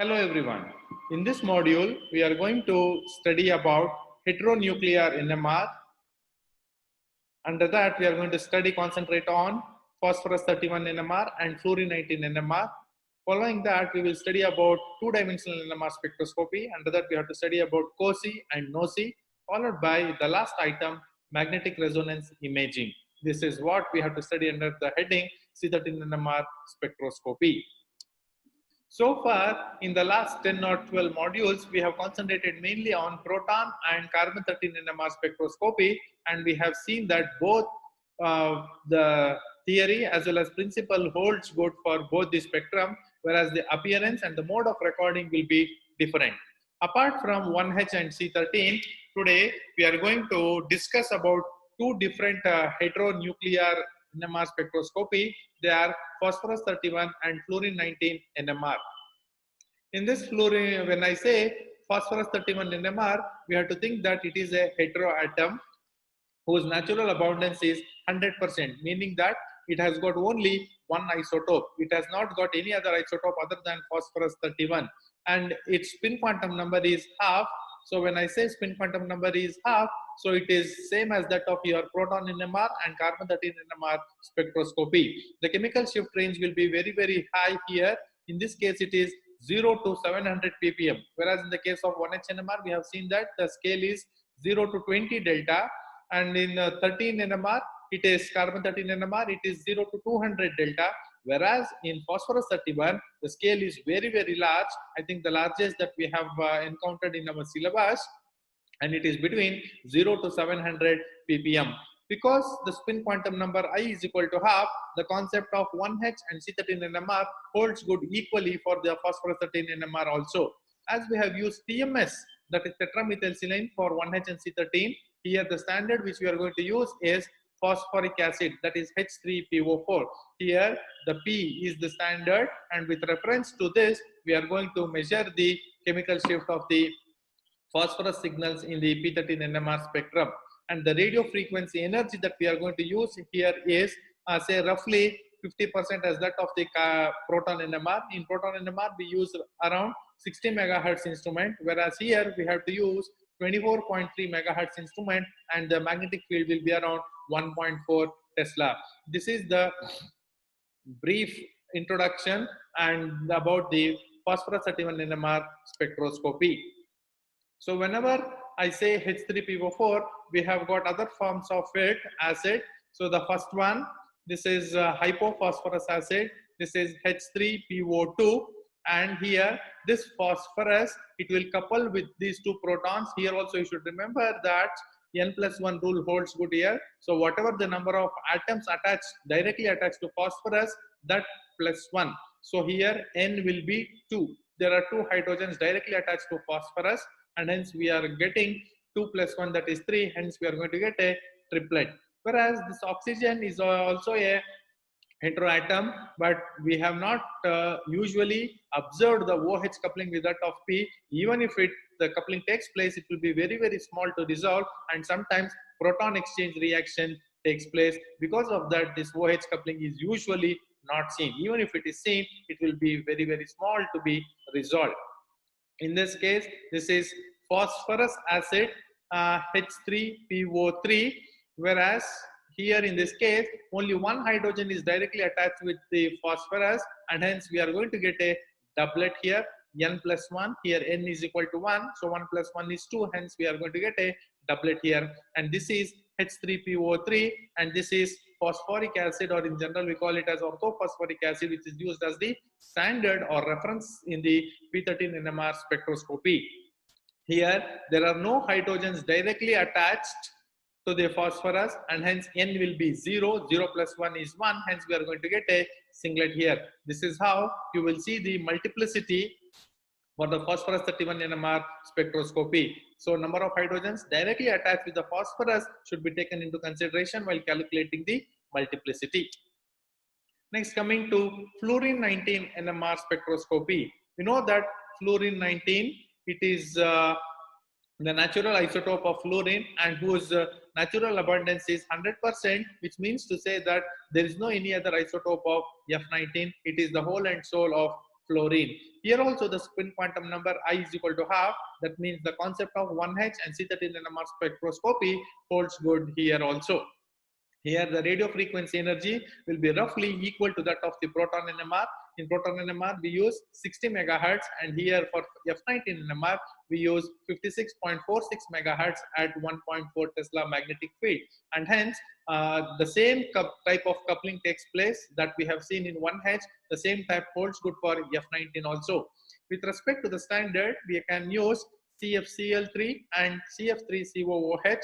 Hello everyone. In this module, we are going to study about heteronuclear NMR. Under that, we are going to concentrate on phosphorus 31 NMR and fluorine 19 NMR. Following that, we will study about two-dimensional NMR spectroscopy. Under that, we have to study about COSY and NOESY, followed by the last item, magnetic resonance imaging. This is what we have to study under the heading C13 NMR spectroscopy. So far, in the last 10 or 12 modules, we have concentrated mainly on proton and carbon-13 NMR spectroscopy, and we have seen that both the theory as well as principle holds good for both the spectrum, whereas the appearance and the mode of recording will be different. Apart from 1H and C13, today we are going to discuss about two different heteronuclear NMR spectroscopy. They are phosphorus 31 and fluorine 19 NMR. In this fluorine, when I say phosphorus 31 NMR, we have to think that it is a heteroatom whose natural abundance is 100%, meaning that it has got only one isotope. It has not got any other isotope other than phosphorus 31, and its spin quantum number is half. So when I say spin quantum number is half, so it is same as that of your proton NMR and carbon-13 NMR spectroscopy. The chemical shift range will be very, very high here. In this case, it is 0 to 700 ppm, whereas in the case of 1H NMR, we have seen that the scale is 0 to 20 delta, and in 13 NMR, it is carbon-13 NMR, it is 0 to 200 delta, whereas in phosphorus 31, the scale is very, very large. I think the largest that we have encountered in our syllabus, and it is between 0 to 700 ppm. Because the spin quantum number I is equal to half, the concept of 1H and C13 NMR holds good equally for the phosphorus 13 NMR also. As we have used TMS, that is tetramethylsilane, for 1H and C13, here the standard which we are going to use is phosphoric acid, that is H3PO4. Here the P is the standard, and with reference to this, we are going to measure the chemical shift of the phosphorus signals in the P13 NMR spectrum. And the radio frequency energy that we are going to use here is say roughly 50% as that of the proton NMR. In proton NMR, we use around 60 megahertz instrument, whereas here we have to use 24.3 megahertz instrument, and the magnetic field will be around 1.4 Tesla. This is the brief introduction and about the phosphorus 31 NMR spectroscopy. So whenever I say H3PO4, we have got other forms of it, acid. So the first one, this is hypophosphorus acid. This is H3PO2. And here, this phosphorus, it will couple with these two protons. Here also you should remember that N+1 rule holds good here. So whatever the number of atoms attached, directly attached to phosphorus, that +1. So here N will be 2. There are 2 hydrogens directly attached to phosphorus, and hence we are getting 2 + 1, that is 3. Hence we are going to get a triplet. Whereas this oxygen is also a heteroatom, but we have not usually observed the OH coupling with that of P. Even if the coupling takes place, it will be very, very small to resolve, and sometimes proton exchange reaction takes place. Because of that, this OH coupling is usually not seen. Even if it is seen, it will be very, very small to be resolved. In this case, this is phosphorus acid H3PO3, whereas here in this case, only one hydrogen is directly attached with the phosphorus, and hence we are going to get a doublet here, N+1. Here N is equal to 1, so 1 + 1 is 2, hence we are going to get a doublet here. And this is H3PO3, and this is phosphoric acid, or in general we call it as orthophosphoric acid, which is used as the standard or reference in the P13 NMR spectroscopy. Here there are no hydrogens directly attached to the phosphorus, and hence N will be 0. 0 + 1 is 1, hence we are going to get a singlet here. This is how you will see the multiplicity for the phosphorus 31 NMR spectroscopy. So number of hydrogens directly attached with the phosphorus should be taken into consideration while calculating the multiplicity. Next, coming to fluorine 19 NMR spectroscopy. We know that fluorine 19, it is the natural isotope of fluorine, and whose natural abundance is 100%, which means to say that there is no any other isotope of F19. It is the whole and soul of fluorine. Here also the spin quantum number I is equal to half. That means the concept of 1H and C13 NMR spectroscopy holds good here also. Here the radio frequency energy will be roughly equal to that of the proton NMR. In proton NMR we use 60 megahertz, and here for F19 NMR we use 56.46 megahertz at 1.4 Tesla magnetic field, and hence the same type of coupling takes place that we have seen in 1H. The same type holds good for F19 also. With respect to the standard, we can use CFCl3 and CF3COOH.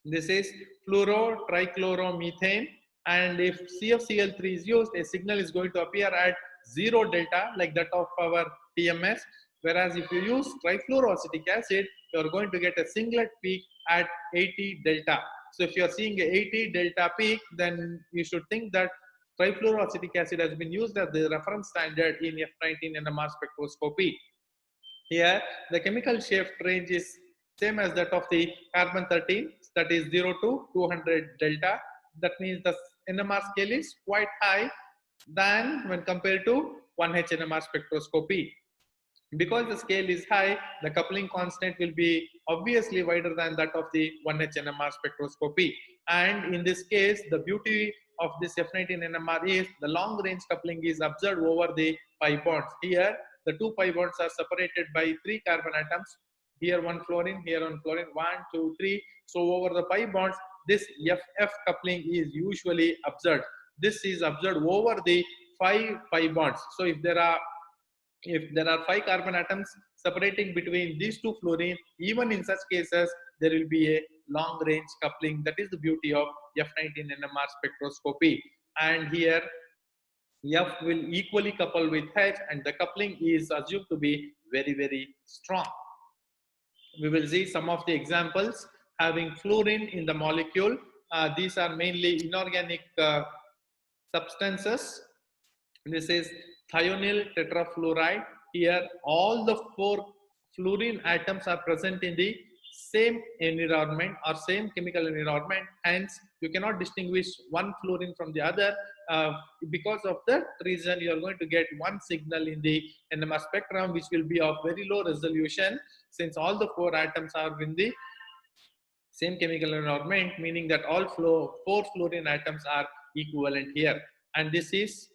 This is fluoro trichloromethane, and if CFCl3 is used, a signal is going to appear at 0 delta like that of our TMS, whereas if you use trifluoroacetic acid, you are going to get a singlet peak at 80 delta. So if you are seeing a 80 delta peak, then you should think that trifluoroacetic acid has been used as the reference standard in F19 NMR spectroscopy. Here the chemical shift range is same as that of the carbon 13, that is 0 to 200 delta. That means the NMR scale is quite high than when compared to 1H NMR spectroscopy. Because the scale is high, the coupling constant will be obviously wider than that of the 1H NMR spectroscopy. And in this case, the beauty of this F19 NMR is the long range coupling is observed over the pi bonds. Here, the two pi bonds are separated by 3 carbon atoms. Here one fluorine, here one fluorine, 1, 2, 3. So over the pi bonds, this FF coupling is usually observed. This is observed over the 5 pi bonds. So if there are 5 carbon atoms separating between these two fluorine, even in such cases, there will be a long range coupling. That is the beauty of F19 NMR spectroscopy. And here F will equally couple with H, and the coupling is assumed to be very, very strong. We will see some of the examples having fluorine in the molecule. These are mainly inorganic substances. This is thionyl tetrafluoride. Here all the 4 fluorine atoms are present in the same environment or same chemical environment. Hence you cannot distinguish one fluorine from the other. Because of that reason, you are going to get one signal in the NMR spectrum which will be of very low resolution, since all the 4 atoms are in the same chemical environment, meaning that all 4 fluorine atoms are equivalent here. And this is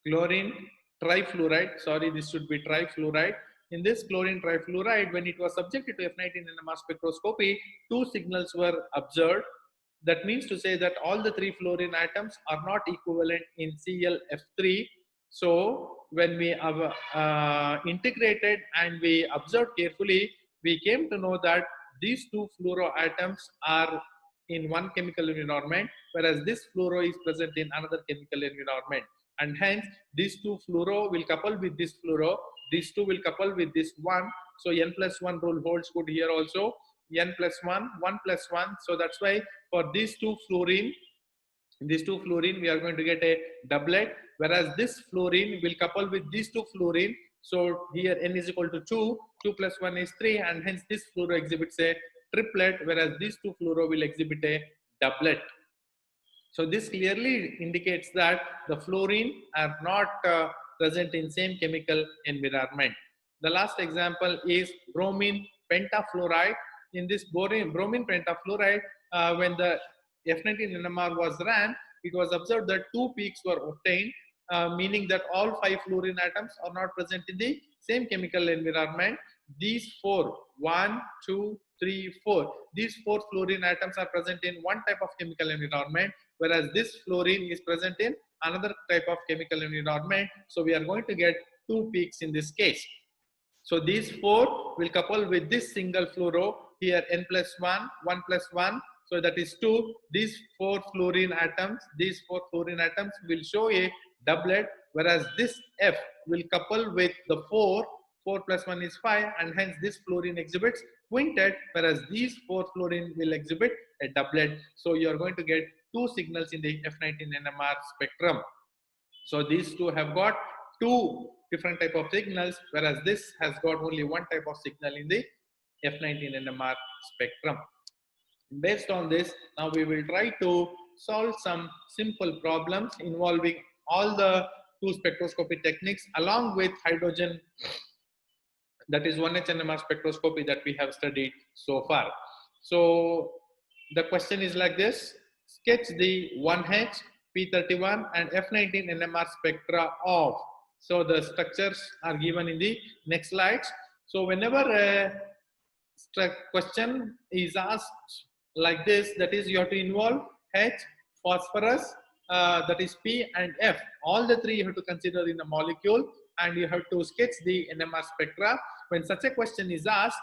chlorine trifluoride. Sorry, this should be trifluoride. In this chlorine trifluoride, when it was subjected to F19 NMR spectroscopy, 2 signals were observed. That means to say that all the 3 fluorine atoms are not equivalent in ClF3. So when we integrated and we observed carefully, we came to know that these 2 fluoro atoms are in one chemical environment, whereas this fluoro is present in another chemical environment. And hence these 2 fluoro will couple with this fluoro, these 2 will couple with this one. So n plus 1 rule holds good here also. N plus 1, 1 plus 1. So that's why for these 2 fluorine, we are going to get a doublet, whereas this fluorine will couple with these 2 fluorine. So here n is equal to 2, 2 plus 1 is 3, and hence this fluoro exhibits a triplet, whereas these 2 fluoro will exhibit a doublet. So this clearly indicates that the fluorine are not present in same chemical environment. The last example is bromine pentafluoride. In this bromine pentafluoride, when the F19 NMR was ran, it was observed that 2 peaks were obtained, meaning that all 5 fluorine atoms are not present in the same chemical environment. These 4, 1, 2, 3, 4, these 4 fluorine atoms are present in one type of chemical environment, whereas this fluorine is present in another type of chemical environment. So we are going to get 2 peaks in this case. So these 4 will couple with this single fluoro, here n plus 1, 1 plus 1, so that is 2. These 4 fluorine atoms will show a doublet, whereas this F will couple with the 4 plus 1 is 5, and hence this fluorine exhibits quintet, whereas these 4 fluorine will exhibit a doublet. So you are going to get 2 signals in the F19 NMR spectrum. So these 2 have got 2 different type of signals, whereas this has got only one type of signal in the F19 NMR spectrum. Based on this, now we will try to solve some simple problems involving all the two spectroscopy techniques along with hydrogen, that is 1H NMR spectroscopy that we have studied so far. So the question is like this: sketch the 1H, P31 and F19 NMR spectra of. So the structures are given in the next slides. So whenever a question is asked like this, that is you have to involve H, phosphorus, that is P and F. All the three you have to consider in a molecule, and you have to sketch the NMR spectra. When such a question is asked,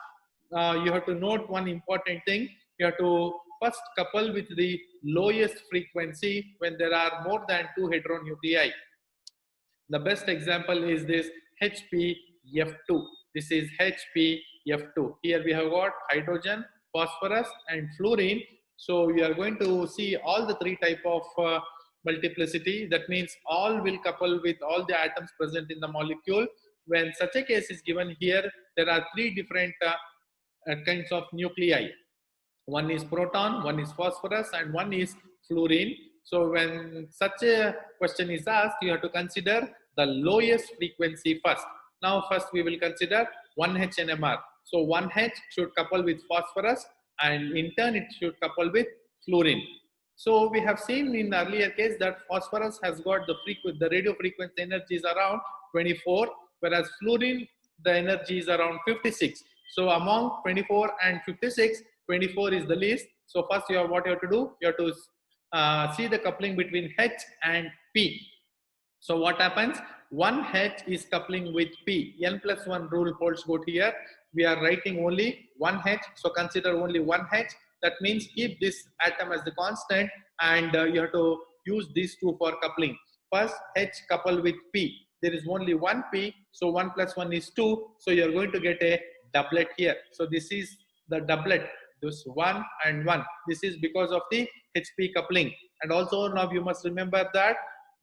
you have to note one important thing. You have to first couple with the lowest frequency when there are more than two heteronuclei. The best example is this HPF2. This is HPF2. Here we have got hydrogen, phosphorus and fluorine. So we are going to see all the three type of multiplicity. That means all will couple with all the atoms present in the molecule. When such a case is given here, there are three different kinds of nuclei. One is proton, one is phosphorus and one is fluorine. So when such a question is asked, you have to consider the lowest frequency first. Now first we will consider 1H NMR. So 1H should couple with phosphorus and in turn it should couple with fluorine. So we have seen in the earlier case that phosphorus has got the radio frequency energy is around 24, whereas fluorine the energy is around 56. So among 24 and 56, 24 is the least. So first what you have to do, you have to see the coupling between H and P. So what happens? 1H is coupling with P. N+1 rule holds good here. We are writing only 1H. So consider only 1H. That means keep this atom as the constant, and you have to use these two for coupling. First H couple with P. There is only one P. So 1 + 1 is 2. So you are going to get a doublet here. So this is the doublet. This 1 and 1. This is because of the HP coupling. And also now you must remember that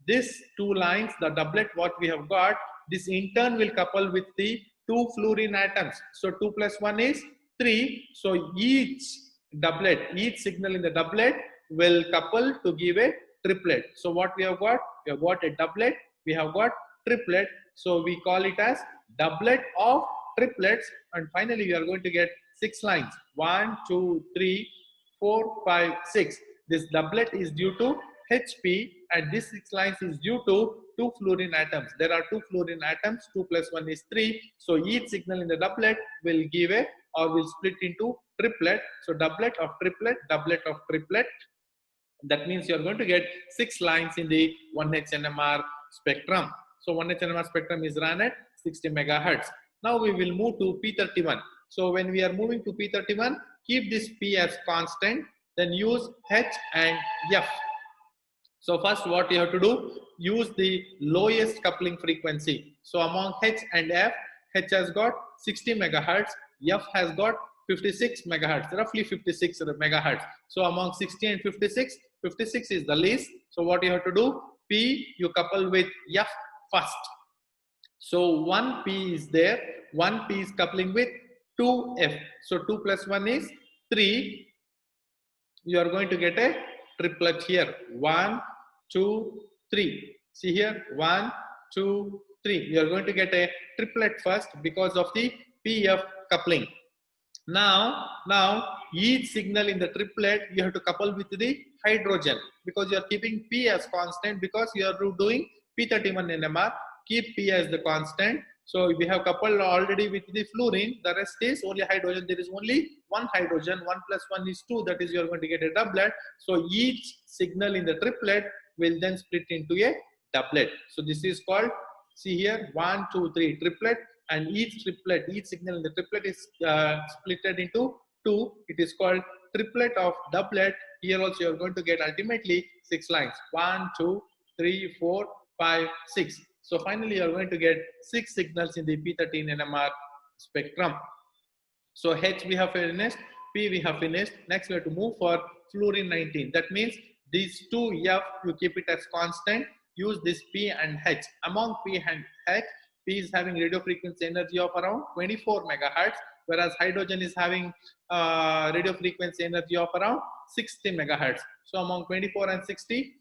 these two lines, the doublet what we have got, this in turn will couple with the two fluorine atoms. So 2 + 1 is 3. So each doublet, each signal in the doublet will couple to give a triplet. So what we have got? We have got a doublet, we have got triplet. So we call it as doublet of triplets, and finally we are going to get 6 lines. 1, 2, 3, 4, 5, 6. This doublet is due to HP, and this 6 lines is due to 2 fluorine atoms. There are 2 fluorine atoms. 2 + 1 is 3. So each signal in the doublet will give a or will split into triplet. So doublet of triplet, doublet of triplet. That means you are going to get 6 lines in the 1H NMR spectrum. So 1H NMR spectrum is run at 60 megahertz. Now we will move to P31. So when we are moving to P31, keep this P as constant, then use H and F. So first what you have to do, use the lowest coupling frequency. So among H and F, H has got 60 megahertz, F has got 56 megahertz, roughly 56 megahertz. So among 60 and 56, 56 is the least. So what you have to do, P you couple with F first. So 1 P is there, 1 P is coupling with 2 F. So 2 + 1 is 3. You are going to get a triplet here. 1, 2, 3. See here, 1, 2, 3. You are going to get a triplet first because of the PF coupling. Now each signal in the triplet you have to couple with the hydrogen, because you are keeping P as constant, because you are doing P31 NMR. Keep P as the constant. So we have coupled already with the fluorine. The rest is only hydrogen. There is only one hydrogen. 1 + 1 is 2. That is, you are going to get a doublet. So each signal in the triplet will then split into a doublet. So this is called, see here, 1, 2, 3 triplet. And each triplet, each signal in the triplet is splitted into 2. It is called triplet of doublet. Here also you are going to get ultimately 6 lines. 1, 2, 3, 4, 5, 6. So finally you are going to get 6 signals in the P13 NMR spectrum. So H we have finished, P we have finished. Next we have to move for fluorine 19. That means these 2 F you keep it as constant. Use this P and H. Among P and H, P is having radio frequency energy of around 24 megahertz, whereas hydrogen is having radio frequency energy of around 60 megahertz. So among 24 and 60,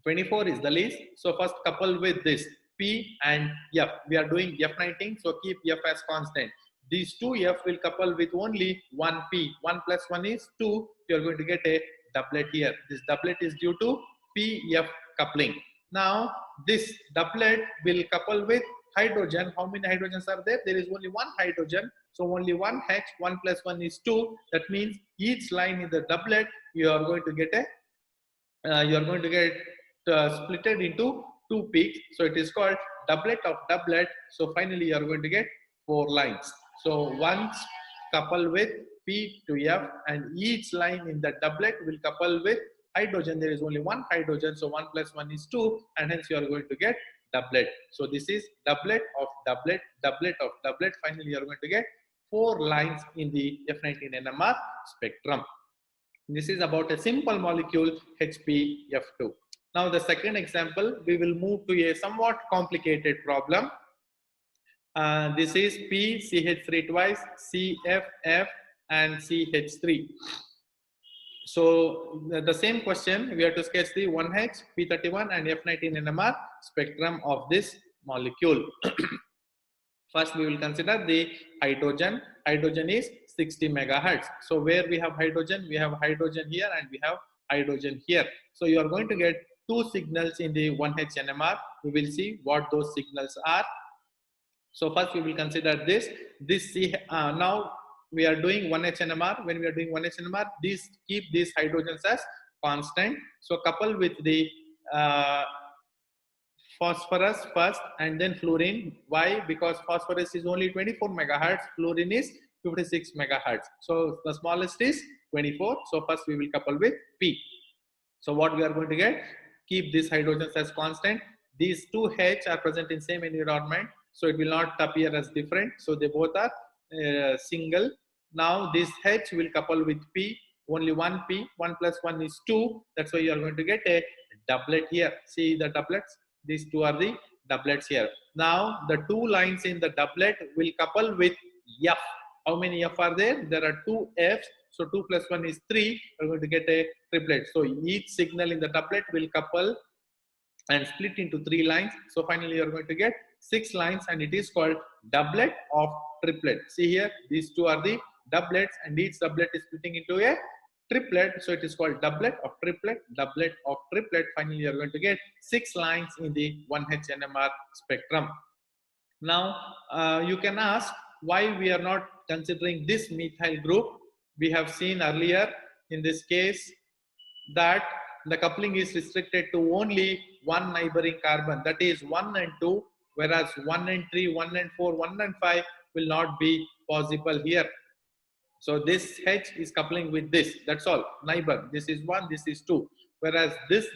24 is the least. So first couple with this P and F. We are doing F19, so keep F as constant. These two F will couple with only one P. 1 plus 1 is 2. You are going to get a doublet here. This doublet is due to PF coupling. Now this doublet will couple with hydrogen. How many hydrogens are there? There is only one hydrogen. So only one H. 1 plus 1 is 2. That means each line in the doublet you are going to get splitted into two peaks. So it is called doublet of doublet. So finally you are going to get 4 lines. So once couple with P to F, and each line in the doublet will couple with hydrogen. There is only one hydrogen, so 1 plus 1 is 2, and hence you are going to get doublet. So this is doublet of doublet, doublet of doublet. Finally you are going to get 4 lines in the F19 NMR spectrum. This is about a simple molecule HPF2. Now the second example, we will move to a somewhat complicated problem. This is PCH3 twice, CFF and CH3. So the same question, we have to sketch the 1H, P31 and F19 NMR spectrum of this molecule. First, we will consider the hydrogen. Hydrogen is 60 megahertz. So where we have hydrogen here and we have hydrogen here. So you are going to get 2 signals in the 1H NMR. We will see what those signals are. So first we will consider this. Now we are doing 1H NMR. When we are doing 1H NMR, keep these hydrogens as constant. So couple with the phosphorus first and then fluorine. Why? Because phosphorus is only 24 megahertz, fluorine is 56 megahertz. So the smallest is 24. So first we will couple with P. So what we are going to get? Keep these hydrogens as constant. These two H are present in same environment, so it will not appear as different. So they both are single. Now this H will couple with P. Only one P. 1 plus 1 is 2. That's why you are going to get a doublet here. See the doublets? These two are the doublets here. Now the 2 lines in the doublet will couple with F. How many F are there? There are 2 Fs. So 2 plus 1 is 3. We're going to get a triplet. So each signal in the doublet will couple and split into 3 lines. So finally you are going to get 6 lines, and it is called doublet of triplet. See here, these two are the doublets, and each doublet is splitting into a triplet. So it is called doublet of triplet, doublet of triplet. Finally you are going to get 6 lines in the 1H NMR spectrum. Now you can ask why we are not considering this methyl group. We have seen earlier in this case that the coupling is restricted to only one neighboring carbon, that is 1 and 2, whereas 1 and 3, 1 and 4, 1 and 5 will not be possible here. So this H is coupling with this, that's all, neighbor. This is 1, this is 2, whereas this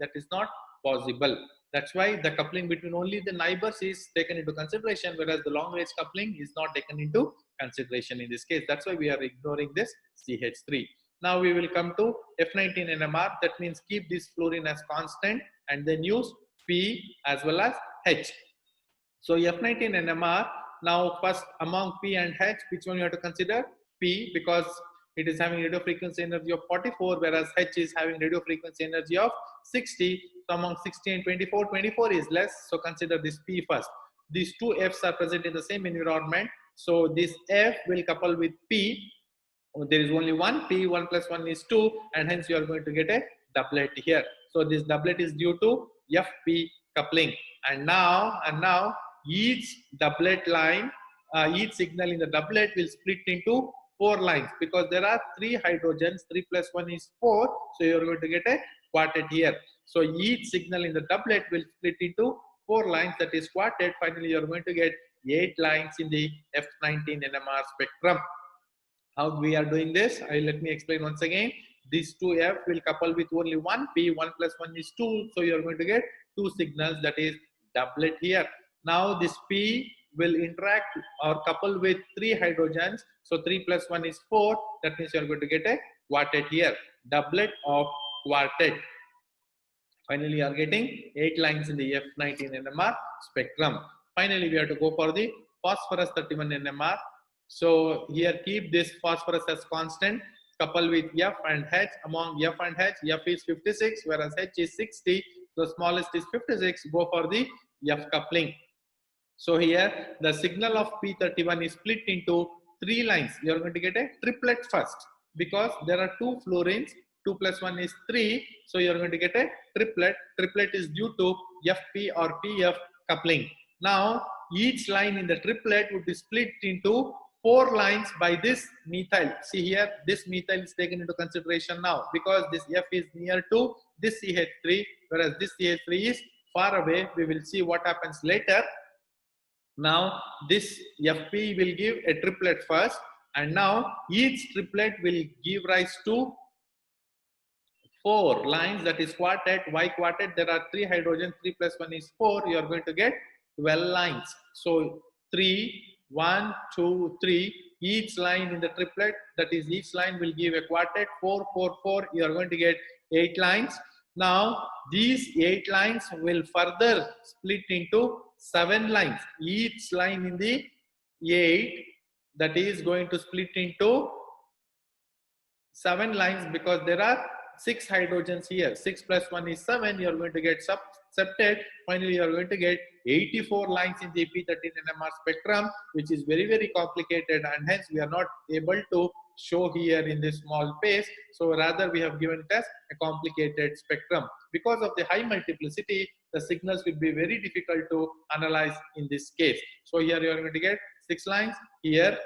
that is not possible. That's why the coupling between only the neighbors is taken into consideration, whereas the long range coupling is not taken into consideration in this case. That's why we are ignoring this CH3. Now we will come to F19 NMR. That means keep this fluorine as constant and then use P as well as H. So F19 NMR, now first among P and H, which one you have to consider? P, because it is having radio frequency energy of 44, whereas H is having radio frequency energy of 60. So among 60 and 24, 24 is less. So consider this P first. These two Fs are present in the same environment. So this F will couple with P. There is only one P, 1 plus 1 is 2, and hence you are going to get a doublet here. So this doublet is due to FP coupling. And now each doublet line, each signal in the doublet will split into 4 lines, because there are 3 hydrogens. 3 plus 1 is 4. So you are going to get a quartet here. So each signal in the doublet will split into 4 lines, that is quartet. Finally, you are going to get 8 lines in the F19 NMR spectrum. How we are doing this? Let me explain once again. These two F will couple with only one P. 1 plus 1 is 2. So you are going to get 2 signals, that is doublet here. Now this P will interact or couple with 3 hydrogens. So 3 plus 1 is 4. That means you are going to get a quartet here. Doublet of quartet. Finally, you are getting 8 lines in the F19 NMR spectrum. Finally, we have to go for the phosphorus 31 NMR. So here keep this phosphorus as constant, couple with F and H. Among F and H, F is 56, whereas H is 60. the smallest is 56, go for the F coupling. So here the signal of P31 is split into 3 lines. You are going to get a triplet first because there are 2 fluorines. 2 plus 1 is 3. So you are going to get a triplet. Triplet is due to FP or PF coupling. Now each line in the triplet would be split into 4 lines by this methyl. See here, this methyl is taken into consideration now because this F is near to this CH3, whereas this CH3 is far away. We will see what happens later. Now this FP will give a triplet first, and now each triplet will give rise to 4 lines, that is quartet. Why quartet? There are 3 hydrogens, 3 plus 1 is 4. You are going to get 12 lines. So 3, 1, 2, 3. Each line in the triplet, that is each line will give a quartet. 4, 4, 4. You are going to get 8 lines. Now these 8 lines will further split into 7 lines. Each line in the 8, that is going to split into 7 lines because there are 6 hydrogens here. 6 plus 1 is 7. You are going to get septet. Finally, you are going to get 84 lines in the P13 NMR spectrum, which is very, very complicated, and hence we are not able to show here in this small space. So rather we have given it as a complicated spectrum. Because of the high multiplicity, the signals will be very difficult to analyze in this case. So here you are going to get 6 lines, here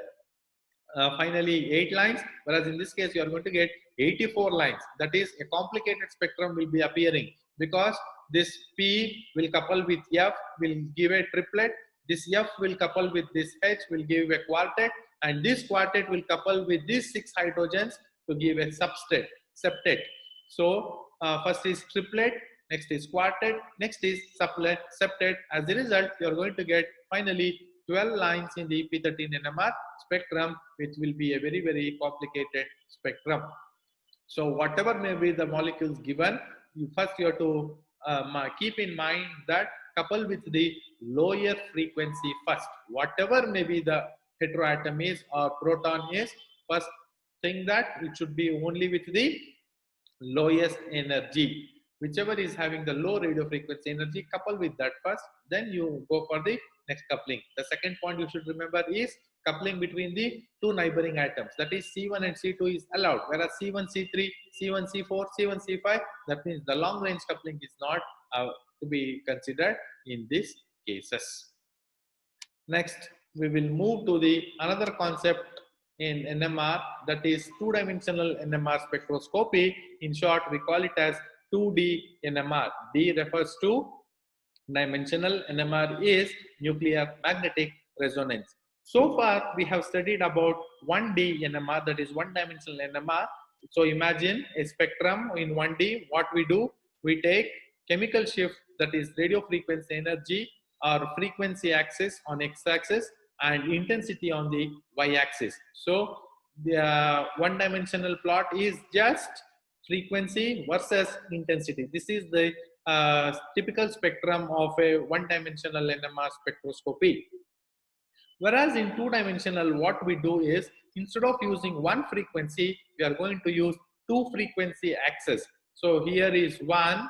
finally 8 lines, whereas in this case you are going to get 84 lines. That is, a complicated spectrum will be appearing because this P will couple with F, will give a triplet. This F will couple with this H, will give a quartet, and this quartet will couple with these 6 hydrogens to give a septet. So first is triplet, next is quartet, next is septet. As a result, you are going to get finally 12 lines in the P13 NMR spectrum, which will be a very, very complicated spectrum. So whatever may be the molecules given, you have to keep in mind that couple with the lower frequency first. Whatever may be the heteroatom is or proton is, first think that it should be only with the lowest energy. Whichever is having the low radio frequency energy, couple with that first, then you go for the next coupling. The second point you should remember is coupling between the 2 neighboring atoms. That is C1 and C2 is allowed, whereas C1, C3, C1, C4, C1, C5, that means the long range coupling is not to be considered in these cases. Next, we will move to the another concept in NMR, that is 2-dimensional NMR spectroscopy. In short, we call it as 2D NMR. D refers to dimensional, NMR is nuclear magnetic resonance. So far, we have studied about 1D NMR, that is 1-dimensional NMR. So imagine a spectrum in 1D. What we do, we take chemical shift, that is radio frequency energy or frequency axis on x-axis and intensity on the y-axis. So the 1-dimensional plot is just frequency versus intensity. This is the typical spectrum of a 1-dimensional NMR spectroscopy. Whereas in 2-dimensional, what we do is, instead of using one frequency, we are going to use 2 frequency axes. So here is one,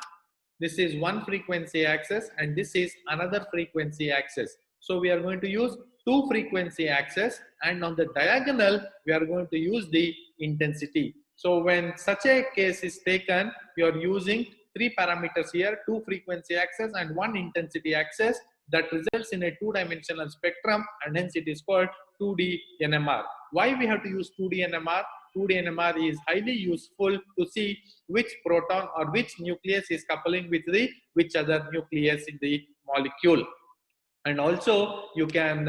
this is one frequency axis, and this is another frequency axis. So we are going to use 2 frequency axes, and on the diagonal, we are going to use the intensity. So when such a case is taken, we are using 3 parameters here, 2 frequency axes and 1 intensity axis. That results in a 2-dimensional spectrum, and hence it is called 2D NMR. Why we have to use 2D NMR? 2D NMR is highly useful to see which proton or which nucleus is coupling with the which other nucleus in the molecule. And also you can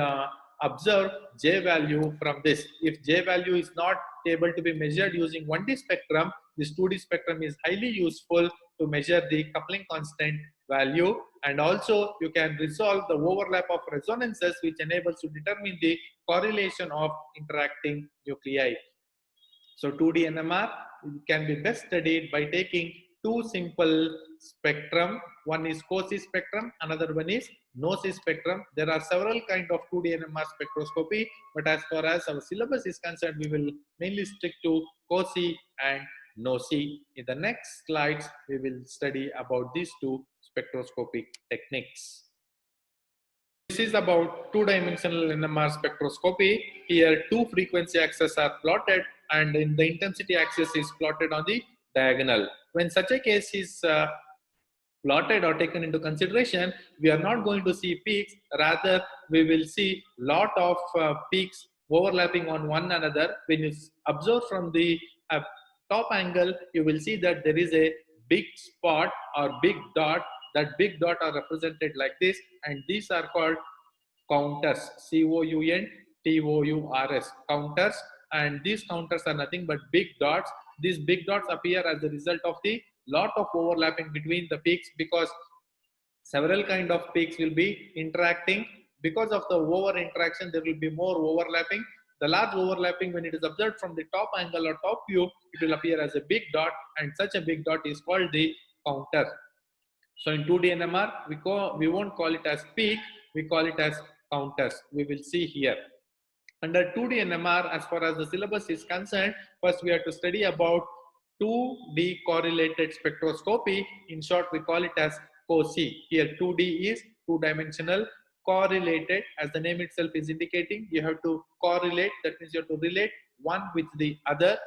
observe J value from this. If J value is not able to be measured using 1D spectrum, this 2D spectrum is highly useful to measure the coupling constant value, and also you can resolve the overlap of resonances, which enables to determine the correlation of interacting nuclei. So 2D NMR can be best studied by taking 2 simple spectrum. One is COSY spectrum, another one is NOESY spectrum. There are several kinds of 2D NMR spectroscopy, but as far as our syllabus is concerned, we will mainly stick to COSY and NOESY. In the next slides, we will study about these 2 spectroscopic techniques. This is about two-dimensional NMR spectroscopy. Here, two frequency axes are plotted, and in the intensity axis is plotted on the diagonal. When such a case is plotted or taken into consideration, we are not going to see peaks. Rather, we will see lot of peaks overlapping on one another. When you observe from the top angle, you will see that there is a big spot or big dot. That big dot are represented like this, and these are called counters. COUNTOURS, counters. And these counters are nothing but big dots. These big dots appear as a result of the lot of overlapping between the peaks, because several kind of peaks will be interacting. Because of the over interaction, there will be more overlapping. The large overlapping, when it is observed from the top angle or top view, it will appear as a big dot, and such a big dot is called the counter. So in 2D NMR, we won't call it as peak, we call it as counters. We will see here. Under 2D NMR, as far as the syllabus is concerned, first we have to study about 2D correlated spectroscopy. In short, we call it as COSY. Here 2D is two-dimensional, correlated, as the name itself is indicating, you have to correlate, that means you have to relate one with the other,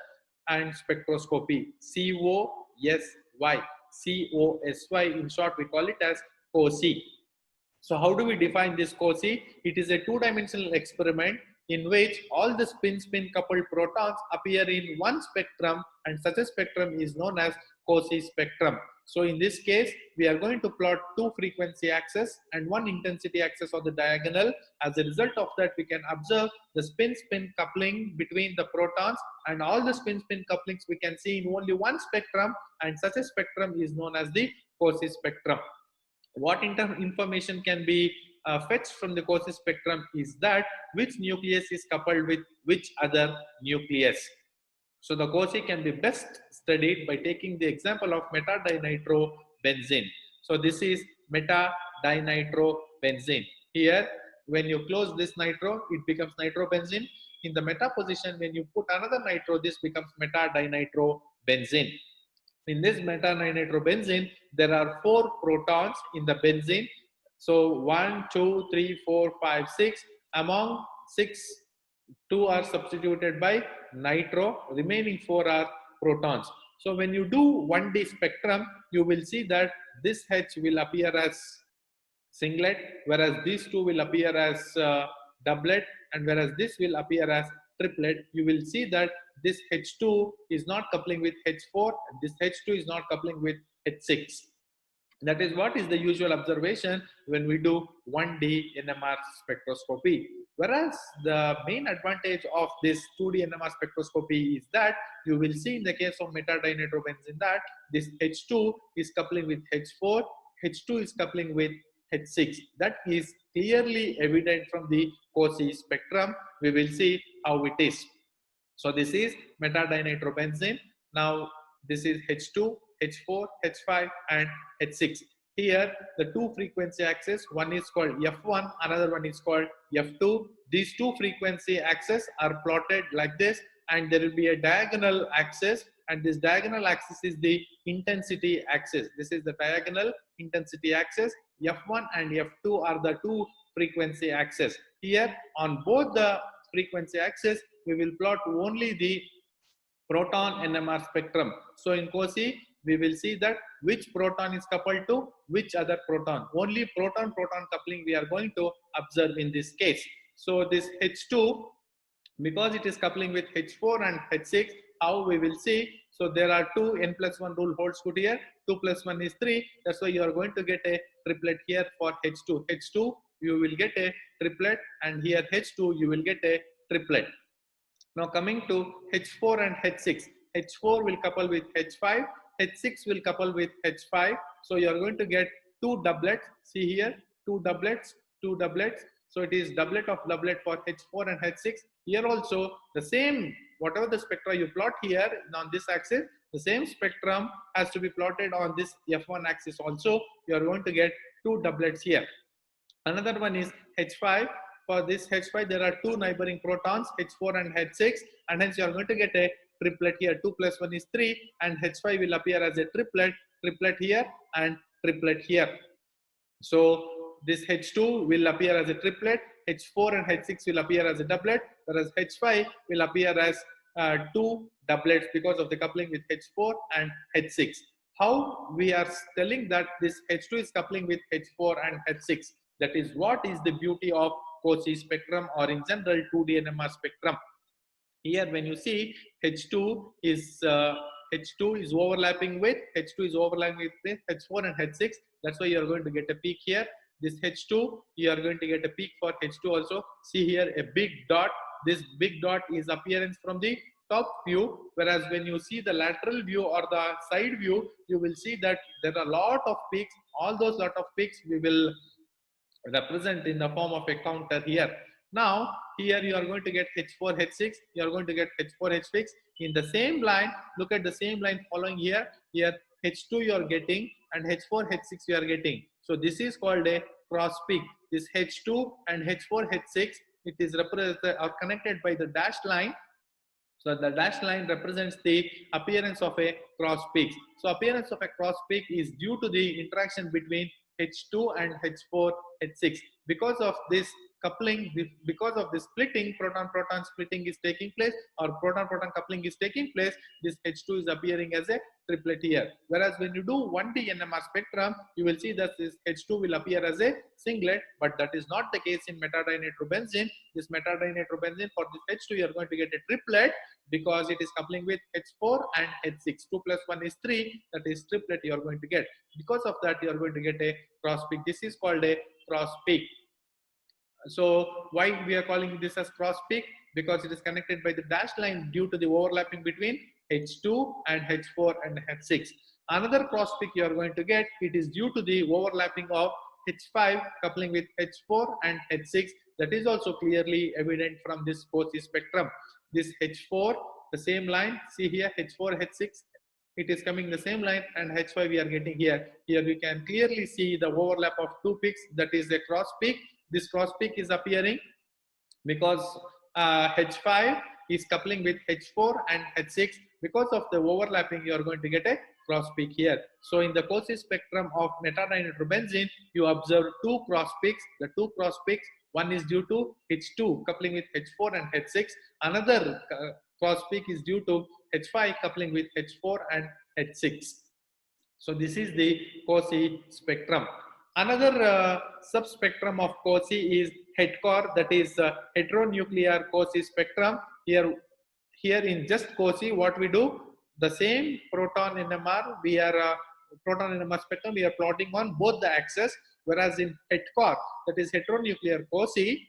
and spectroscopy, COSY. COSY, in short, we call it as COSY. So how do we define this COSY? It is a two-dimensional experiment in which all the spin-spin coupled protons appear in one spectrum, and such a spectrum is known as COSY spectrum. So in this case, we are going to plot two frequency axes and one intensity axis on the diagonal. As a result of that, we can observe the spin-spin coupling between the protons, and all the spin-spin couplings we can see in only one spectrum, and such a spectrum is known as the COSY spectrum. What information can be fetched from the COSY spectrum is that which nucleus is coupled with which other nucleus. So the COSY can be best studied by taking the example of meta-dinitrobenzene. So this is meta-dinitrobenzene. Here, when you close this nitro, it becomes nitrobenzene. In the meta position, when you put another nitro, this becomes meta-dinitrobenzene. In this meta-dinitrobenzene, there are 4 protons in the benzene. So 1, 2, 3, 4, 5, 6. Among 6, 2 are substituted by nitro, remaining 4 are protons. So when you do 1D spectrum, you will see that this H will appear as singlet, whereas these two will appear as doublet, and whereas this will appear as triplet. You will see that this H2 is not coupling with H4, and this H2 is not coupling with H6. That is what is the usual observation when we do 1D NMR spectroscopy. Whereas the main advantage of this 2D NMR spectroscopy is that you will see in the case of meta-dinitrobenzene that this H2 is coupling with H4, H2 is coupling with H6. That is clearly evident from the COSY spectrum. We will see how it is. So this is meta-dinitrobenzene. Now this is H2, H4, H5 and H6. Here the two frequency axes, one is called F1, another one is called F2. These two frequency axes are plotted like this, and there will be a diagonal axis, and this diagonal axis is the intensity axis. This is the diagonal intensity axis. F1 and F2 are the two frequency axes. Here on both the frequency axis, we will plot only the proton NMR spectrum. So in COSY, we will see that which proton is coupled to which other proton. Only proton-proton coupling we are going to observe in this case. So this H2, because it is coupling with H4 and H6, how we will see? So there are two n+1 rule holds good here. 2 + 1 is 3. That's why you are going to get a triplet here for H2. H2, you will get a triplet, and here H2, you will get a triplet. Now coming to H4 and H6. H4 will couple with H5. H6 will couple with H5. So you are going to get two doublets. See here, two doublets, two doublets. So it is doublet of doublet for H4 and H6. Here also the same, whatever the spectra you plot here on this axis, the same spectrum has to be plotted on this F1 axis also. You are going to get two doublets here. Another one is H5. For this H5, there are two neighboring protons, H4 and H6, and hence you are going to get a triplet here. 2 + 1 is 3, and H5 will appear as a triplet here, and triplet here. So this H2 will appear as a triplet, H4 and H6 will appear as a doublet, whereas H5 will appear as two doublets because of the coupling with H4 and H6. How we are telling that this H2 is coupling with H4 and H6? That is what is the beauty of COSY spectrum, or in general 2D NMR spectrum. Here when you see H2 is overlapping with H4 and H6. That's why you are going to get a peak here. This H2, you are going to get a peak for H2 also. See here a big dot. This big dot is appearance from the top view, whereas when you see the lateral view or the side view, you will see that there are a lot of peaks. All those lot of peaks we will represent in the form of a counter here. Now here you are going to get H4 H6, you are going to get H4 H6 in the same line. Look at the same line following here. Here H2 you are getting and H4 H6 you are getting. So this is called a cross peak. This H2 and H4 H6, it is represented or connected by the dashed line. So the dashed line represents the appearance of a cross peak. So appearance of a cross peak is due to the interaction between H2 and H4 H6. Because of this coupling, because of this splitting, proton-proton splitting is taking place, or proton-proton coupling is taking place, this H2 is appearing as a triplet here. Whereas when you do 1D NMR spectrum, you will see that this H2 will appear as a singlet, but that is not the case in metadinitrobenzene. This metadinitrobenzene, for this H2 you are going to get a triplet because it is coupling with H4 and H6. 2 plus 1 is 3, that is triplet you are going to get. Because of that you are going to get a cross peak. This is called a cross peak. So why we are calling this as cross peak? Because it is connected by the dashed line due to the overlapping between H2 and H4 and H6. Another cross peak you are going to get, it is due to the overlapping of H5 coupling with H4 and H6. That is also clearly evident from this COSY spectrum. This H4, the same line, see here H4, H6, it is coming the same line, and H5 we are getting here. Here we can clearly see the overlap of two peaks, that is a cross peak. This cross peak is appearing because H5 is coupling with H4 and H6. Because of the overlapping, you are going to get a cross peak here. So in the COSY spectrum of metadinitrobenzene, you observe two cross peaks. The two cross peaks, one is due to H2 coupling with H4 and H6. Another cross peak is due to H5 coupling with H4 and H6. So this is the COSY spectrum. Another subspectrum of COSY is HETCOR, that is heteronuclear COSY spectrum. Here in just COSY, what we do, the same proton NMR, we are proton NMR spectrum, we are plotting on both the axes, whereas in HETCOR, that is heteronuclear COSY,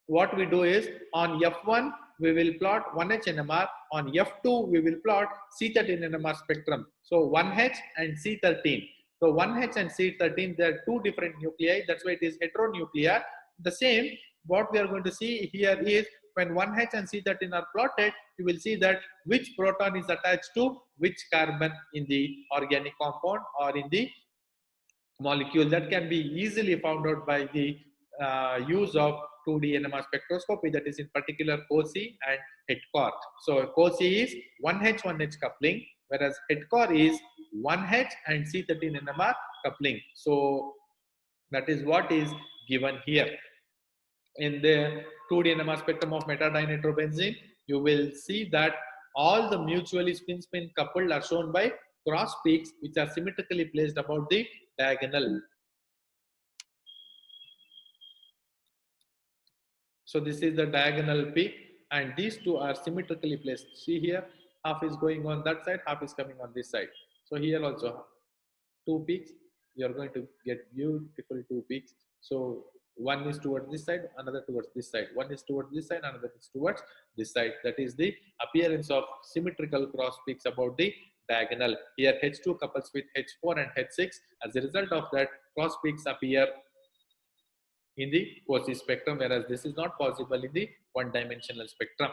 what we do is on F1 we will plot 1H NMR, on F2 we will plot C13 NMR spectrum. So 1H and C13. So 1H and C13, they are two different nuclei, that's why it is heteronuclear. The same, what we are going to see here is when 1H and C13 are plotted, you will see that which proton is attached to which carbon in the organic compound or in the molecule. That can be easily found out by the use of 2D NMR spectroscopy, that is in particular COSY and HETCOR. So COSY is 1H 1H coupling, whereas HETCOR is 1H and C13 NMR coupling. So that is what is given here. In the 2D NMR spectrum of metadinitrobenzene, you will see that all the mutually spin-spin coupled are shown by cross peaks which are symmetrically placed about the diagonal. So this is the diagonal peak, and these two are symmetrically placed. See here, half is going on that side, half is coming on this side. So here also two peaks, you are going to get beautiful two peaks. So one is towards this side, another towards this side. One is towards this side, another is towards this side. That is the appearance of symmetrical cross peaks about the diagonal. Here H2 couples with H4 and H6. As a result of that, cross peaks appear in the COSY spectrum, whereas this is not possible in the one-dimensional spectrum.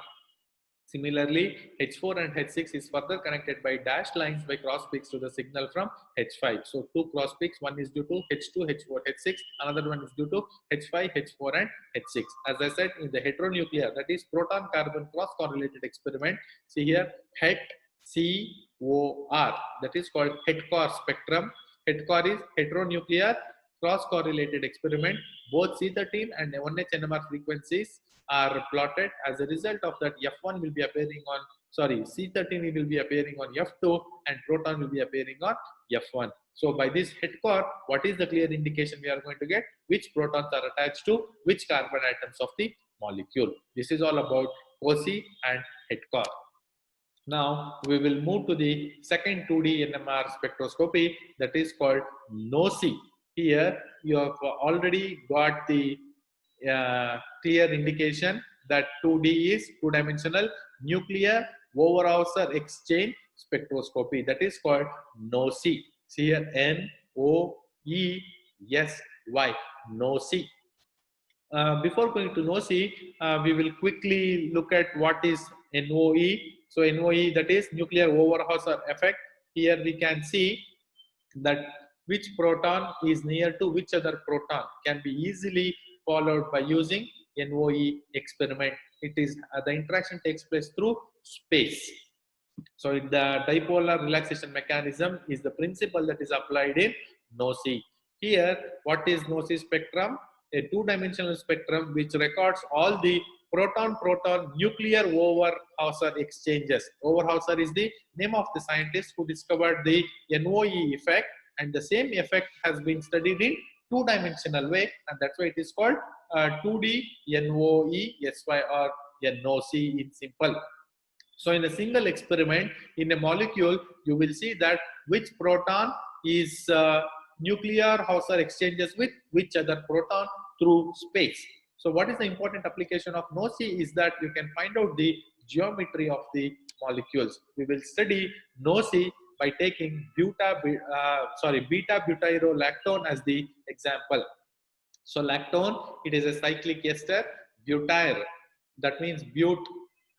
Similarly, H4 and H6 is further connected by dashed lines by cross peaks to the signal from H5. So two cross peaks, one is due to H2, H4, H6, another one is due to H5, H4 and H6. As I said, in the heteronuclear, that is proton-carbon cross-correlated experiment, see here, HET-COR, that is called HETCOR spectrum. HETCOR is heteronuclear cross-correlated experiment. Both C13 and 1H NMR frequencies are plotted. As a result of that, F1 will be appearing on, sorry, C13 will be appearing on F2 and proton will be appearing on F1. So by this HETCOR, what is the clear indication we are going to get? Which protons are attached to which carbon atoms of the molecule. This is all about COSY and HETCOR. Now we will move to the second 2D NMR spectroscopy, that is called NOESY. Here you have already got the clear indication that 2D is two-dimensional nuclear Overhauser exchange spectroscopy, that is called NOESY. See here, NOESY, NOESY. Before going to NOESY, we will quickly look at what is NOE. So NOE, that is nuclear Overhauser effect. Here we can see that which proton is near to which other proton can be easily followed by using NOE experiment. It is the interaction takes place through space. So the dipolar relaxation mechanism is the principle that is applied in NOESY. Here, what is NOESY spectrum? A two-dimensional spectrum which records all the proton-proton nuclear Overhauser exchanges. Overhauser is the name of the scientist who discovered the NOE effect, and the same effect has been studied in two-dimensional way, and that's why it is called 2D NOESY or NOESY in simple. So in a single experiment, in a molecule, you will see that which proton is nuclear Hauser exchanges with which other proton through space. So what is the important application of NOESY is that you can find out the geometry of the molecules. We will study NOESY by taking beta butyrolactone as the example. So lactone, it is a cyclic ester. Butyr, that means but,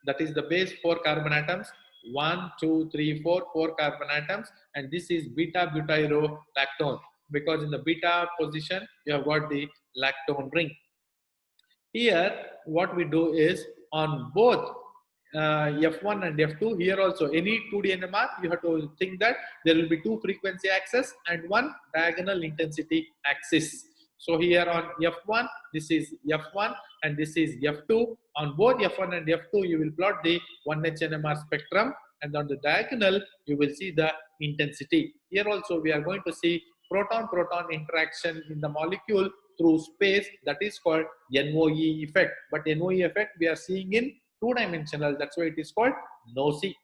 that is the base 4 carbon atoms. 1, 2, 3, 4 carbon atoms, and this is beta butyrolactone, because in the beta position you have got the lactone ring. Here what we do is on both F1 and F2, here also any 2D NMR, you have to think that there will be two frequency axes and one diagonal intensity axis. So here on F1, this is F1 and this is F2. On both F1 and F2, you will plot the 1H NMR spectrum, and on the diagonal, you will see the intensity. Here also, we are going to see proton-proton interaction in the molecule through space, that is called NOE effect. But NOE effect we are seeing in two-dimensional, that's why it is called NOESY.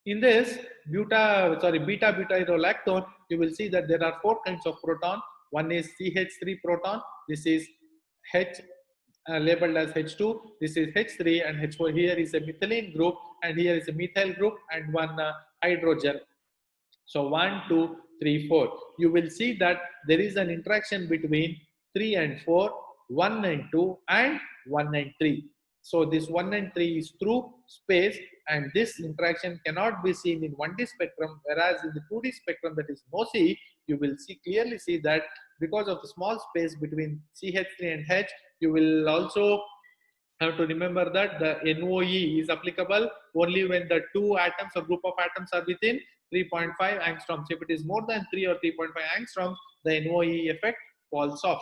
In this beta butyrolactone, you will see that there are 4 kinds of proton. One is CH3 proton. This is H labeled as H2. This is H3 and H4. Here is a methylene group and here is a methyl group and one hydrogen. So 1, 2, 3, 4. You will see that there is an interaction between 3 and 4, 1 and 2, and 1 and 3. So this 1 and 3 is through space, and this interaction cannot be seen in 1D spectrum, whereas in the 2D spectrum, that is NOESY, you will clearly see that because of the small space between CH3 and H, you will also have to remember that the NOE is applicable only when the two atoms or group of atoms are within 3.5 angstroms. If it is more than 3 or 3.5 angstroms, the NOE effect falls off.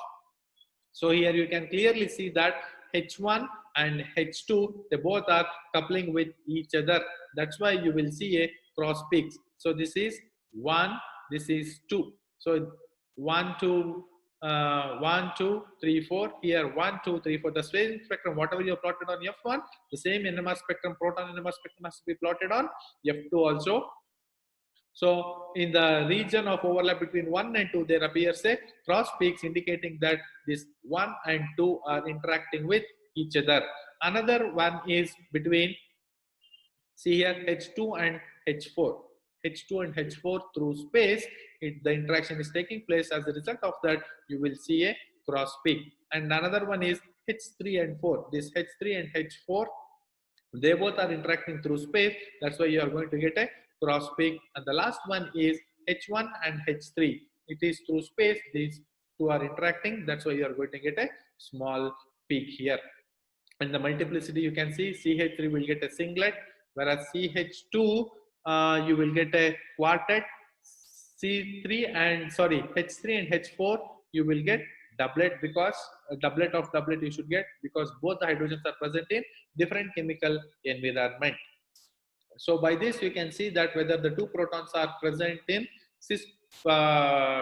So here you can clearly see that H1 and H2, they both are coupling with each other. That's why you will see a cross peaks. So this is 1, this is 2. So 1, 2, 1, 2, 3, 4. Here 1, 2, 3, 4. The same spectrum, whatever you have plotted on F1, the same NMR spectrum, proton NMR spectrum has to be plotted on F2 also. So in the region of overlap between 1 and 2, there appears a cross peaks indicating that this 1 and 2 are interacting with each other. Another one is between, see here, H2 and H4. H2 and H4 through space, the interaction is taking place. As a result of that, you will see a cross peak. And another one is H3 and 4. This H3 and H4, they both are interacting through space. That's why you are going to get a cross peak. And the last one is H1 and H3. It is through space. These two are interacting. That's why you are going to get a small peak here. And the multiplicity, you can see CH3 will get a singlet, whereas CH2 you will get a quartet. C3 and sorry H3 and H4, you will get doublet, because a doublet of doublet you should get, because both the hydrogens are present in different chemical environment. So by this you can see that whether the two protons are present in cis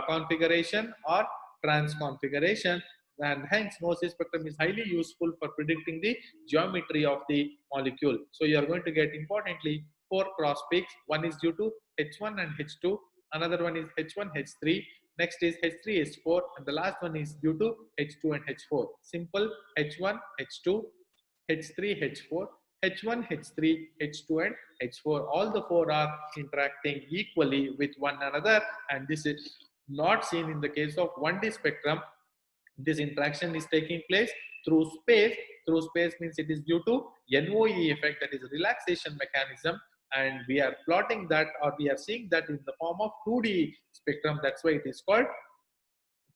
configuration or trans configuration, and hence NOESY spectrum is highly useful for predicting the geometry of the molecule. So you are going to get importantly 4 cross peaks. One is due to H1 and H2, another one is H1 H3, next is H3 H4, and the last one is due to H2 and H4. Simple: H1 H2, H3 H4, H1 H3 H2 and H4. All the 4 are interacting equally with one another, and this is not seen in the case of 1D spectrum. This interaction is taking place through space. Through space means it is due to NOE effect, that is relaxation mechanism, and we are plotting that, or we are seeing that in the form of 2D spectrum. That's why it is called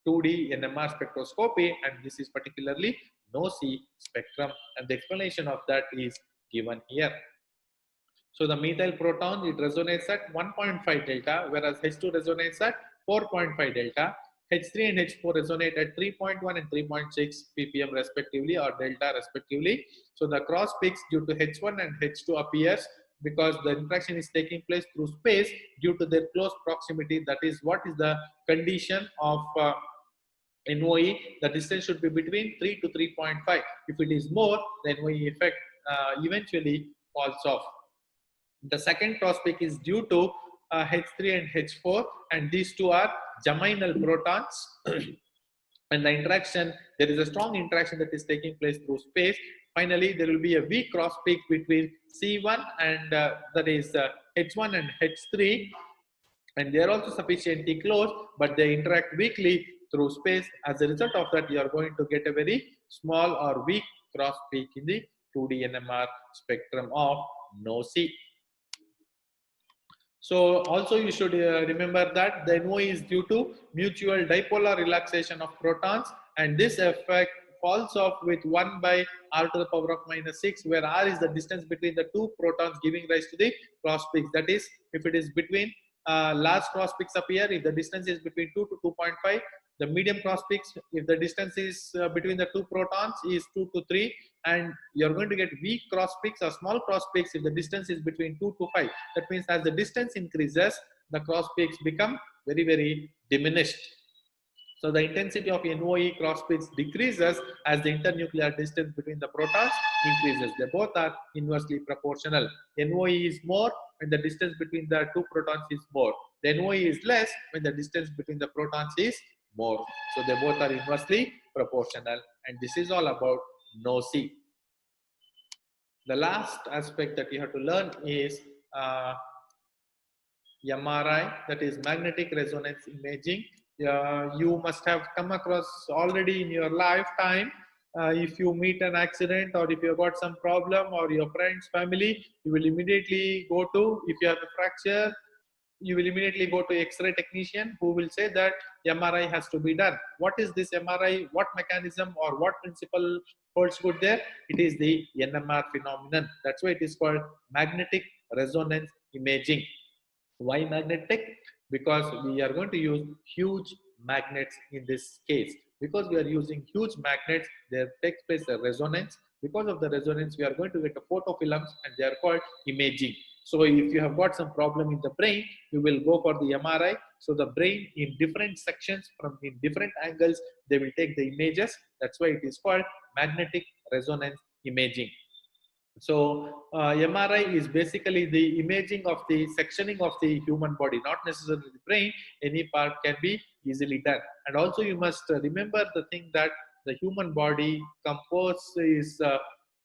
2D NMR spectroscopy, and this is particularly NOESY spectrum, and the explanation of that is given here. So the methyl proton, it resonates at 1.5 delta, whereas H2 resonates at 4.5 delta. H3 and H4 resonate at 3.1 and 3.6 ppm respectively, or delta respectively. So the cross peaks due to H1 and H2 appears because the interaction is taking place through space due to their close proximity. That is what is the condition of NOE. The distance should be between 3 to 3.5. If it is more, the NOE effect eventually falls off. The second cross peak is due to H3 and H4, and these two are geminal protons. And the interaction, there is a strong interaction that is taking place through space. Finally, there will be a weak cross peak between C1 and that is H1 and H3, and they are also sufficiently close, but they interact weakly through space. As a result of that, you are going to get a very small or weak cross peak in the 2D NMR spectrum of NOESY. So also you should remember that the NOE is due to mutual dipolar relaxation of protons, and this effect falls off with 1 by r to the power of -6, where r is the distance between the two protons, giving rise to the cross peaks. That is, if it is between large cross peaks appear if the distance is between 2 to 2.5. The medium cross peaks if the distance is between the two protons is 2 to 3, and you're going to get weak cross peaks or small cross peaks if the distance is between 2 to 5. That means as the distance increases, the cross peaks become very, very diminished. So the intensity of NOE cross peaks decreases as the internuclear distance between the protons increases. They both are inversely proportional. NOE is more when the distance between the two protons is more. The NOE is less when the distance between the protons is more. So they both are inversely proportional, and this is all about NOESY. The last aspect that you have to learn is MRI, that is magnetic resonance imaging. You must have come across already in your lifetime. If you meet an accident, or if you have got some problem, or your friends, family, you will immediately go to, if you have a fracture, you will immediately go to X-ray technician, who will say that MRI has to be done. What is this MRI? What mechanism or what principle holds good there? It is the NMR phenomenon. That's why it is called magnetic resonance imaging. Why magnetic? Because we are going to use huge magnets in this case. Because we are using huge magnets, there takes place a resonance. Because of the resonance, we are going to get a photofilms, and they are called imaging. So if you have got some problem in the brain, you will go for the MRI. So the brain in different sections from in different angles, they will take the images. That's why it is called magnetic resonance imaging. So MRI is basically the imaging of the sectioning of the human body, not necessarily the brain. Any part can be easily done. And also you must remember the thing that the human body composed is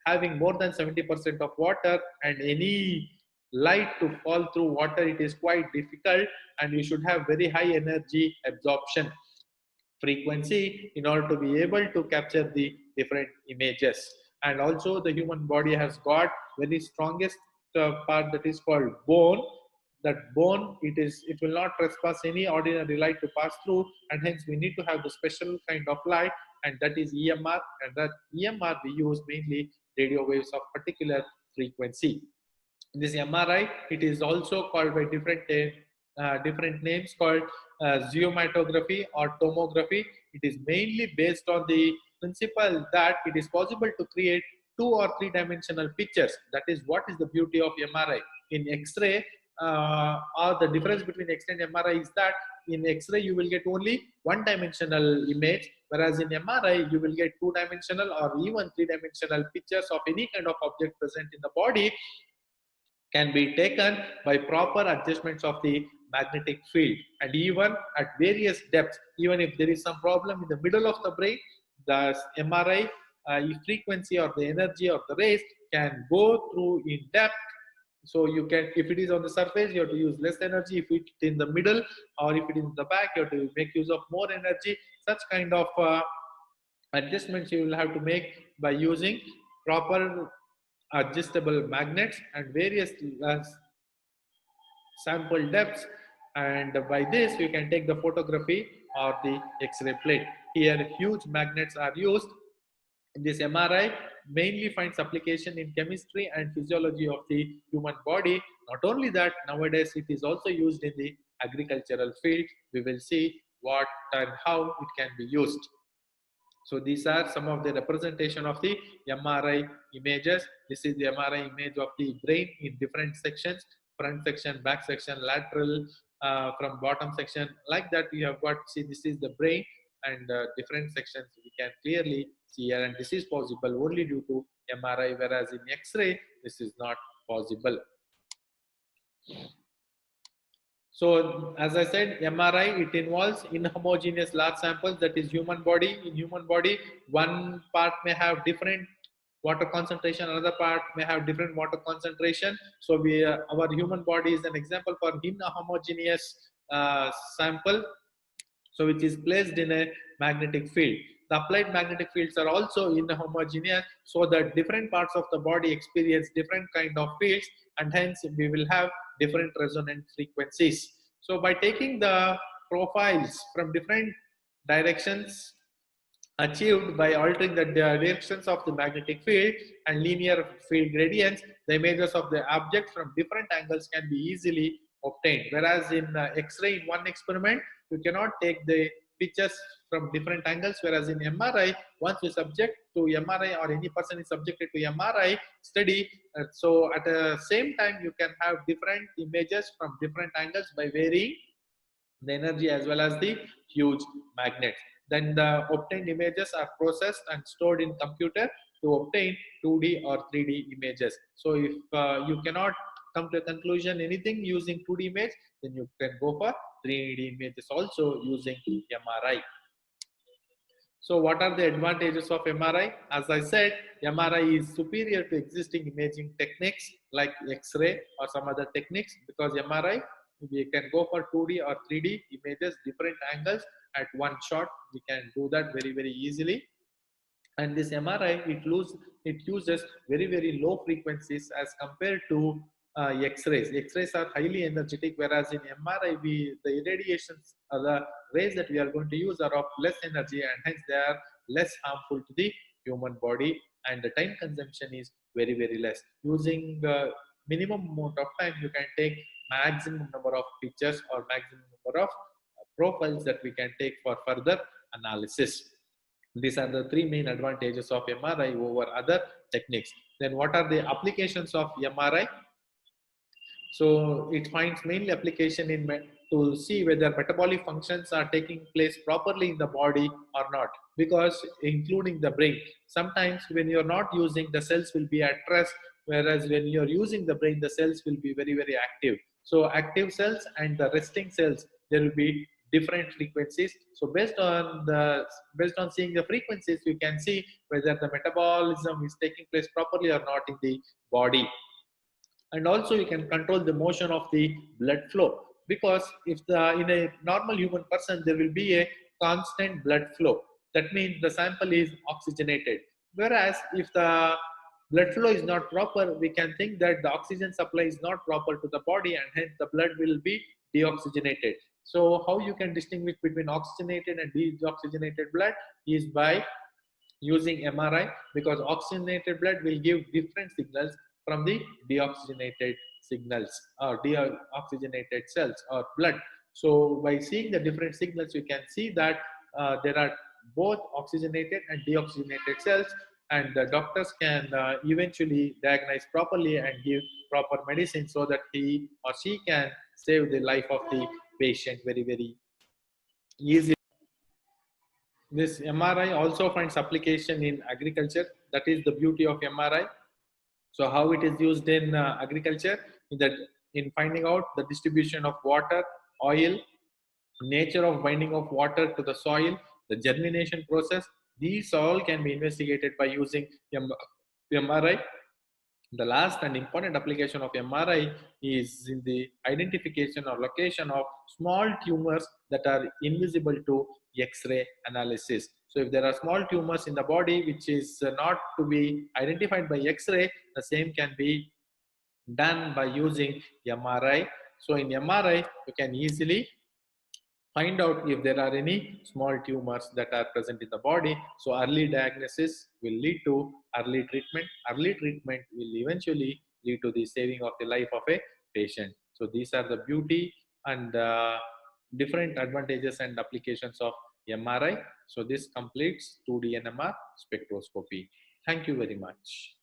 having more than 70% of water, and any light to fall through water, it is quite difficult, and you should have very high energy absorption frequency in order to be able to capture the different images. And also the human body has got very strongest part, that is called bone. That bone, it will not trespass any ordinary light to pass through, and hence we need to have the special kind of light, and that is EMR. And that EMR we use mainly radio waves of particular frequency. This MRI, it is also called by different different names called zeomatography or tomography. It is mainly based on the principle that it is possible to create 2 or 3 dimensional pictures. That is what is the beauty of MRI. In X-ray, or the difference between X-ray and MRI is that in X-ray you will get only 1 dimensional image, whereas in MRI you will get 2 dimensional or even 3 dimensional pictures of any kind of object present in the body, can be taken by proper adjustments of the magnetic field, and even at various depths. Even if there is some problem in the middle of the brain, the MRI frequency or the energy or the rays can go through in depth. So you can, if it is on the surface, you have to use less energy. If it is in the middle or if it is in the back, you have to make use of more energy. Such kind of adjustments you will have to make by using proper adjustable magnets and various sample depths, and by this we can take the photography or the X-ray plate. Here huge magnets are used. This MRI mainly finds application in chemistry and physiology of the human body. Not only that, nowadays it is also used in the agricultural field. We will see what and how it can be used. So these are some of the representation of the MRI images. This is the MRI image of the brain in different sections: front section, back section, lateral, from bottom section. Like that, we have got, see, this is the brain, and different sections we can clearly see here. And this is possible only due to MRI, whereas in X-ray, this is not possible. So as I said, MRI, it involves inhomogeneous large samples, that is human body. In human body, one part may have different water concentration, another part may have different water concentration. So our human body is an example for inhomogeneous sample, so which is placed in a magnetic field. The applied magnetic fields are also inhomogeneous, so that different parts of the body experience different kind of fields, and hence we will have different resonant frequencies. So by taking the profiles from different directions achieved by altering the directions of the magnetic field and linear field gradients, the images of the object from different angles can be easily obtained. Whereas in X-ray, in one experiment, you cannot take the pictures from different angles, whereas in MRI, once you subject to MRI or any person is subjected to MRI study, so at the same time you can have different images from different angles by varying the energy as well as the huge magnets. Then the obtained images are processed and stored in computer to obtain 2D or 3D images. So if you cannot come to a conclusion anything using 2D image, then you can go for 3D images also using MRI. So what are the advantages of MRI? As I said, MRI is superior to existing imaging techniques like X-ray or some other techniques, because MRI, we can go for 2D or 3D images, different angles at one shot. We can do that very, very easily. And this MRI, it uses very, very low frequencies as compared to X-rays. X-rays are highly energetic, whereas in MRI, the irradiations or the rays that we are going to use are of less energy, and hence they are less harmful to the human body, and the time consumption is very, very less. Using the minimum amount of time, you can take maximum number of pictures or maximum number of profiles that we can take for further analysis. These are the 3 main advantages of MRI over other techniques. Then what are the applications of MRI? So it finds mainly application in to see whether metabolic functions are taking place properly in the body or not, because including the brain. Sometimes when you're not using, the cells will be at rest, whereas when you're using the brain, the cells will be very, very active. So active cells and the resting cells, there will be different frequencies. So based on seeing the frequencies, we can see whether the metabolism is taking place properly or not in the body. And also you can control the motion of the blood flow, because if in a normal human person there will be a constant blood flow, that means the sample is oxygenated. Whereas if the blood flow is not proper, we can think that the oxygen supply is not proper to the body, and hence the blood will be deoxygenated. So how you can distinguish between oxygenated and deoxygenated blood is by using MRI, because oxygenated blood will give different signals from the deoxygenated signals or deoxygenated cells or blood. So by seeing the different signals, you can see that there are both oxygenated and deoxygenated cells, and the doctors can eventually diagnose properly and give proper medicine so that he or she can save the life of the patient very, very easily. This MRI also finds application in agriculture. That is the beauty of MRI. So how it is used in agriculture, in that in finding out the distribution of water, oil, nature of binding of water to the soil, the germination process, these all can be investigated by using MRI. The last and important application of MRI is in the identification or location of small tumors that are invisible to X-ray analysis. So if there are small tumors in the body which is not to be identified by X-ray, the same can be done by using MRI. So in MRI, you can easily find out if there are any small tumors that are present in the body. So early diagnosis will lead to early treatment. Early treatment will eventually lead to the saving of the life of a patient. So these are the beauty and different advantages and applications of MRI. So this completes 2D NMR spectroscopy. Thank you very much.